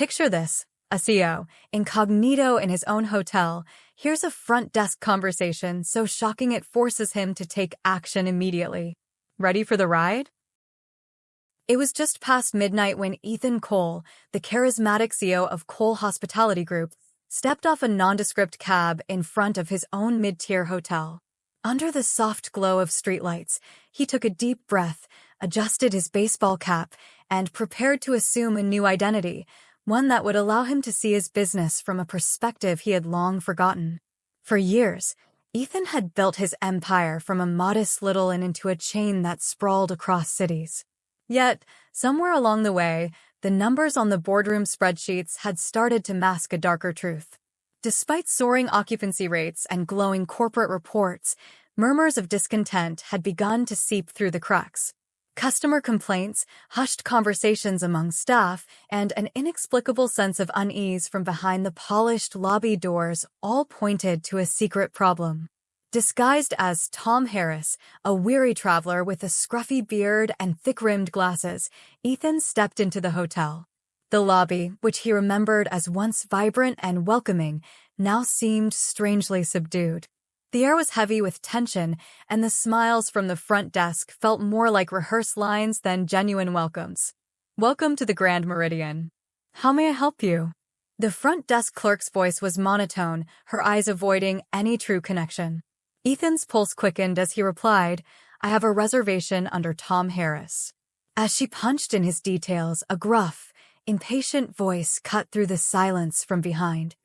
Picture this, a CEO, incognito in his own hotel, hears a front desk conversation so shocking it forces him to take action immediately. Ready for the ride? It was just past midnight when Ethan Cole, the charismatic CEO of Cole Hospitality Group, stepped off a nondescript cab in front of his own mid-tier hotel. Under the soft glow of streetlights, he took a deep breath, adjusted his baseball cap, and prepared to assume a new identity, one that would allow him to see his business from a perspective he had long forgotten. For years, Ethan had built his empire from a modest little inn into a chain that sprawled across cities. Yet, somewhere along the way, the numbers on the boardroom spreadsheets had started to mask a darker truth. Despite soaring occupancy rates and glowing corporate reports, murmurs of discontent had begun to seep through the cracks. Customer complaints, hushed conversations among staff, and an inexplicable sense of unease from behind the polished lobby doors all pointed to a secret problem. Disguised as Tom Harris, a weary traveler with a scruffy beard and thick-rimmed glasses, Ethan stepped into the hotel. The lobby, which he remembered as once vibrant and welcoming, now seemed strangely subdued. The air was heavy with tension, and the smiles from the front desk felt more like rehearsed lines than genuine welcomes. "Welcome to the Grand Meridian. How may I help you?" The front desk clerk's voice was monotone, her eyes avoiding any true connection. Ethan's pulse quickened as he replied, "I have a reservation under Tom Harris." As she punched in his details, a gruff, impatient voice cut through the silence from behind.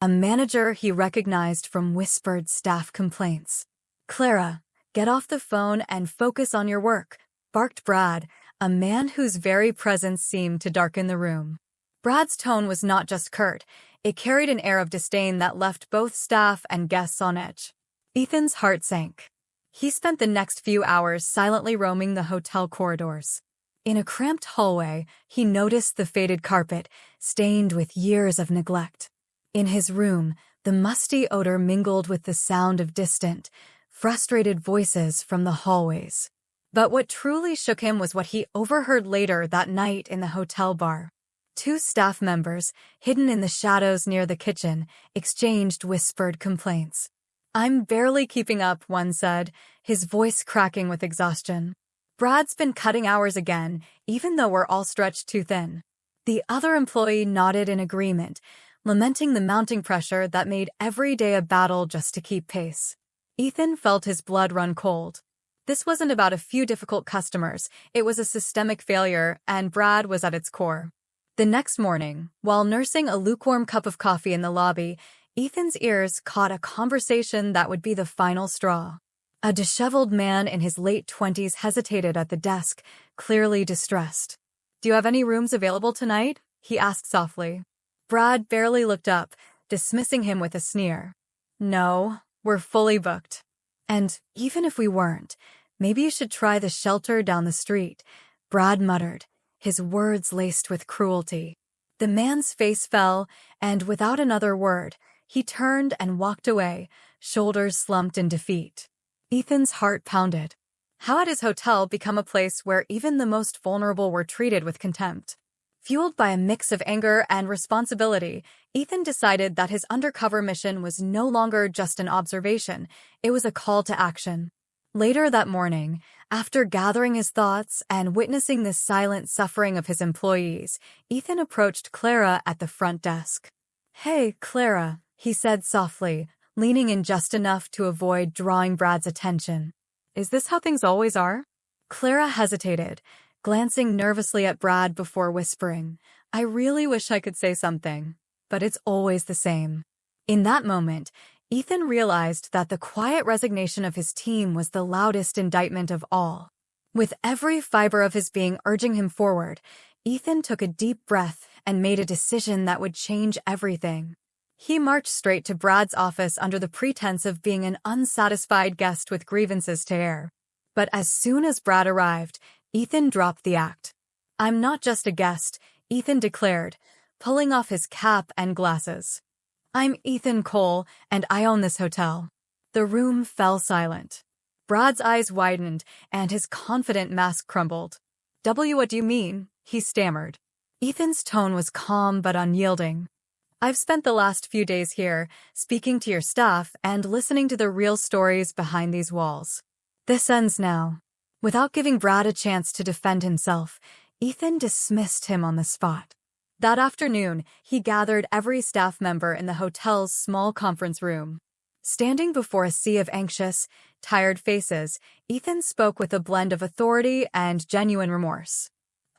A manager he recognized from whispered staff complaints. "Clara, get off the phone and focus on your work," barked Brad, a man whose very presence seemed to darken the room. Brad's tone was not just curt, it carried an air of disdain that left both staff and guests on edge. Ethan's heart sank. He spent the next few hours silently roaming the hotel corridors. In a cramped hallway, he noticed the faded carpet, stained with years of neglect. In his room, the musty odor mingled with the sound of distant, frustrated voices from the hallways. But what truly shook him was what he overheard later that night in the hotel bar. Two staff members, hidden in the shadows near the kitchen, exchanged whispered complaints. "I'm barely keeping up," one said, his voice cracking with exhaustion. "Brad's been cutting hours again, even though we're all stretched too thin." The other employee nodded in agreement, lamenting the mounting pressure that made every day a battle just to keep pace. Ethan felt his blood run cold. This wasn't about a few difficult customers, it was a systemic failure, and Brad was at its core. The next morning, while nursing a lukewarm cup of coffee in the lobby, Ethan's ears caught a conversation that would be the final straw. A disheveled man in his late 20s hesitated at the desk, clearly distressed. "Do you have any rooms available tonight?" he asked softly. Brad barely looked up, dismissing him with a sneer. "No, we're fully booked. And even if we weren't, maybe you should try the shelter down the street," Brad muttered, his words laced with cruelty. The man's face fell, and without another word, he turned and walked away, shoulders slumped in defeat. Ethan's heart pounded. How had his hotel become a place where even the most vulnerable were treated with contempt? Fueled by a mix of anger and responsibility, Ethan decided that his undercover mission was no longer just an observation, it was a call to action. Later that morning, after gathering his thoughts and witnessing the silent suffering of his employees, Ethan approached Clara at the front desk. "Hey, Clara," he said softly, leaning in just enough to avoid drawing Brad's attention. "Is this how things always are?" Clara hesitated, glancing nervously at Brad before whispering, "I really wish I could say something, but it's always the same." In that moment, Ethan realized that the quiet resignation of his team was the loudest indictment of all. With every fiber of his being urging him forward, Ethan took a deep breath and made a decision that would change everything. He marched straight to Brad's office under the pretense of being an unsatisfied guest with grievances to air. But as soon as Brad arrived, Ethan dropped the act. "I'm not just a guest," Ethan declared, pulling off his cap and glasses. "I'm Ethan Cole, and I own this hotel." The room fell silent. Brad's eyes widened, and his confident mask crumbled. What do you mean?" he stammered. Ethan's tone was calm but unyielding. "I've spent the last few days here, speaking to your staff and listening to the real stories behind these walls. This ends now." Without giving Brad a chance to defend himself, Ethan dismissed him on the spot. That afternoon, he gathered every staff member in the hotel's small conference room. Standing before a sea of anxious, tired faces, Ethan spoke with a blend of authority and genuine remorse.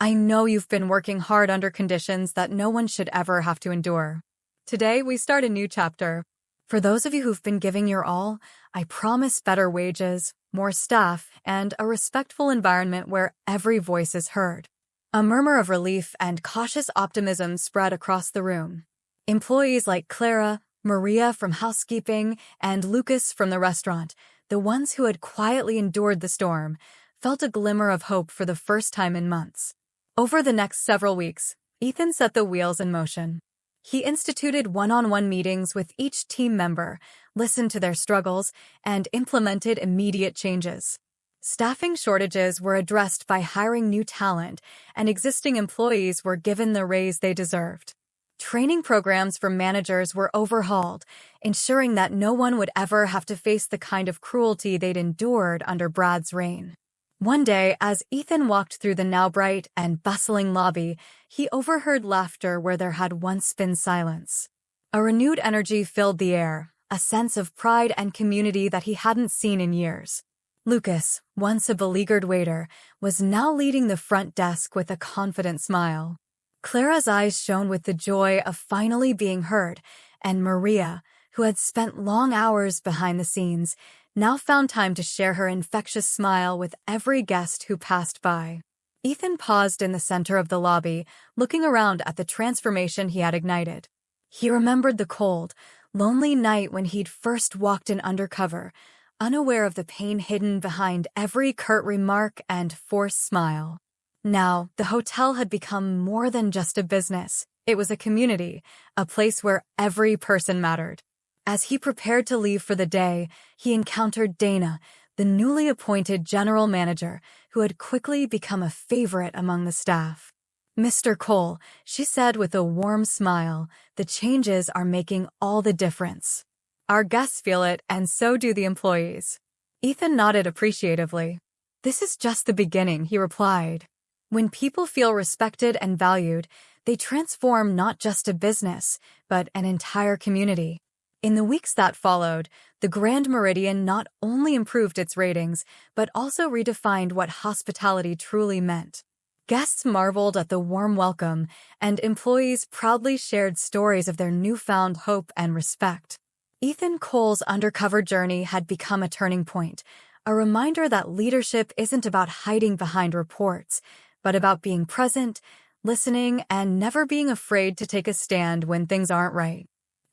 "I know you've been working hard under conditions that no one should ever have to endure. Today, we start a new chapter. For those of you who've been giving your all, I promise better wages, more staff, and a respectful environment where every voice is heard." A murmur of relief and cautious optimism spread across the room. Employees like Clara, Maria from housekeeping, and Lucas from the restaurant, the ones who had quietly endured the storm, felt a glimmer of hope for the first time in months. Over the next several weeks, Ethan set the wheels in motion. He instituted one-on-one meetings with each team member, listened to their struggles, and implemented immediate changes. Staffing shortages were addressed by hiring new talent, and existing employees were given the raise they deserved. Training programs for managers were overhauled, ensuring that no one would ever have to face the kind of cruelty they'd endured under Brad's reign. One day, as Ethan walked through the now bright and bustling lobby, he overheard laughter where there had once been silence. A renewed energy filled the air, a sense of pride and community that he hadn't seen in years. Lucas, once a beleaguered waiter, was now leading the front desk with a confident smile. Clara's eyes shone with the joy of finally being heard, and Maria, who had spent long hours behind the scenes, now found time to share her infectious smile with every guest who passed by. Ethan paused in the center of the lobby, looking around at the transformation he had ignited. He remembered the cold, lonely night when he'd first walked in Undercover, unaware of the pain hidden behind every curt remark and forced smile. Now, the hotel had become more than just a business. It was a community, a place where every person mattered. As he prepared to leave for the day, he encountered Dana, the newly appointed general manager, who had quickly become a favorite among the staff. "Mr. Cole," she said with a warm smile, "the changes are making all the difference. Our guests feel it, and so do the employees." Ethan nodded appreciatively. "This is just the beginning," he replied. "When people feel respected and valued, they transform not just a business, but an entire community." In the weeks that followed, the Grand Meridian not only improved its ratings, but also redefined what hospitality truly meant. Guests marveled at the warm welcome, and employees proudly shared stories of their newfound hope and respect. Ethan Cole's Undercover journey had become a turning point, a reminder that leadership isn't about hiding behind reports, but about being present, listening, and never being afraid to take a stand when things aren't right.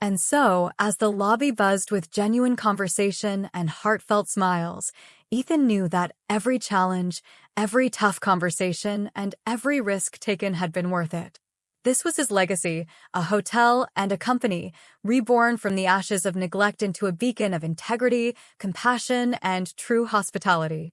And so, as the lobby buzzed with genuine conversation and heartfelt smiles, Ethan knew that every challenge, every tough conversation, and every risk taken had been worth it. This was his legacy, a hotel and a company, reborn from the ashes of neglect into a beacon of integrity, compassion, and true hospitality.